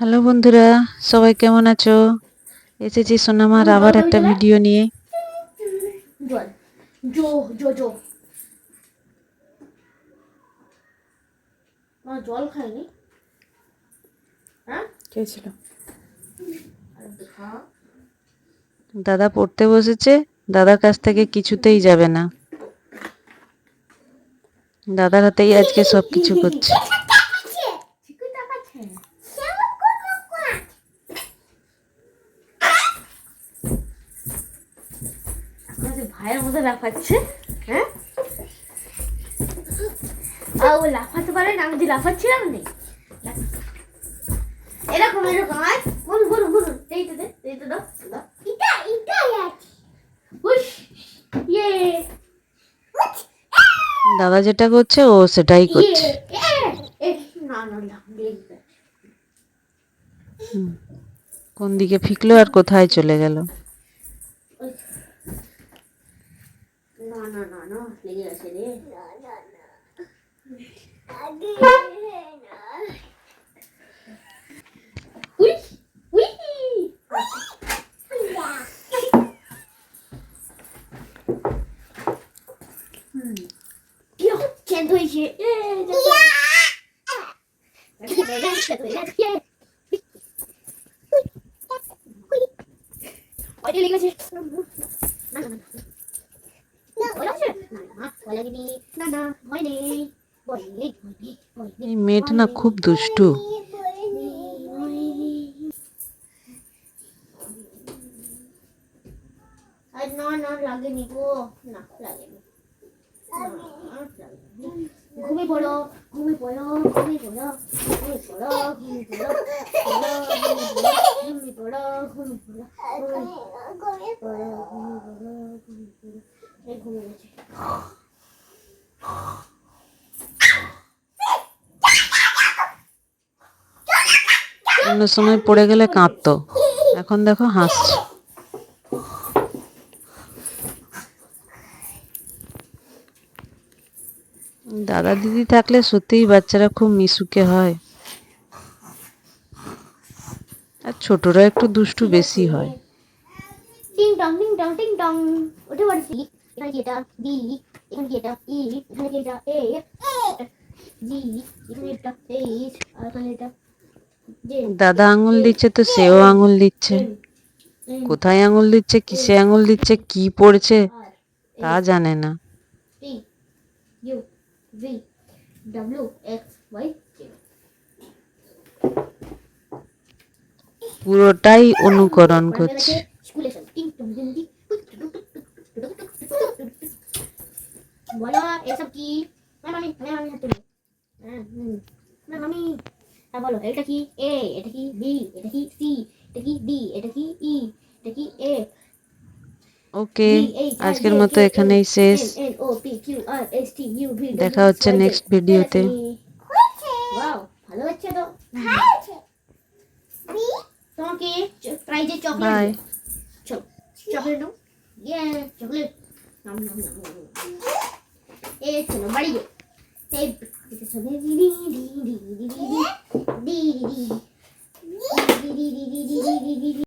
Hello বন্ধুরা, সবাই কেমন আছো? এসেছি সোনামার আবার একটা ভিডিও নিয়ে। জল জো জো জো মা জল খাইনি। হ্যাঁ খেয়েছিল। আরে দেখা দাদা পড়তে বসেছে, দাদার কাছ থেকে কিছুতেই যাবে না। দাদার হাতেই আজকে সব কিছু করছে। চিকু তাকাচ্ছে। আমাদের ভাইয়ের মতো লাফাচ্ছে। হ্যাঁ আর ও লাফাতে পারে না, আমি যে লাফাচ্ছিলাম নেই এরকম এরকম। আর বলুন বলুন বলুন, এইটা দে এইটা দাও দাও। এটা এটা আছে হুশ ইয়ে দাদা যেটা করছে ও সেটাই করছে। না না না কোন দিকে ফিকলো আর কোথায় চলে গেল। না না না না লেগে আছে রে। উই উই কি চেঞ্জ হয়েছে ওইটা লেগেছে না না না না ভয় নেই ভয় নেই এই মেয়েটা না খুব দুষ্টু। আর না না লাগেনি গো, না লাগেনি। ঘুমিয়ে পড়ো ঘুমিয়ে পড়ো ঘুমিয়ে পড়ো ঘুমিয়ে পড়ো ঘুমিয়ে পড়ো ঘুমিয়ে পড়ো ঘুমিয়ে পড়ো ঘুমিয়ে পড়ো এই ঘুমিয়ে গেছে। অন্য সময় পড়ে গেলে কাঁদতো, এখন দেখো হাসছে। দাদা দিদি থাকলে সত্যিই বাচ্চারা খুব মিশুকে হয়, আর ছোটরা একটু দুষ্টু বেশি হয়। টিং টং টিং টং টিং টং উঠে পড়েছি। এখানে কি এটা বি, এখানে কি এটা ই, এখানে কি এটা এ, জি, এখানে এটা এইচ, আর এখানে এটা জে। দাদা আঙুল দিচ্ছে তো সেও আঙুল দিচ্ছে। কোথায় আঙুল দিচ্ছে, কিসে আঙুল দিচ্ছে, কি পড়ছে তা জানে না। T U V W X Y Z. পুরোটাই অনুকরণ করছে। স্কুলে সব টিং টং টিং টিং বলো এসব কি? মামি মামি হাতে মামি হ্যাঁ বলো, এটা কি এ, এটা কি বি, এটা কি সি, এটা কি ডি, এটা কি ই, এটা কি এ। ওকে, আজকের মতো এখানেই শেষ। দেখা হচ্ছে নেক্সট ভিডিওতে। ওয়াও ভালো হচ্ছে তো। তোমাকে প্রাইজে চকলেট বাই। চলো চকলেট দাও। ইয়ে চকলেট নাম নাম নাম এ চলো বাড়ি যাই। এই এটা সবে দি দি দি দি দি দি দি দি দি দি দি দি দি দি দি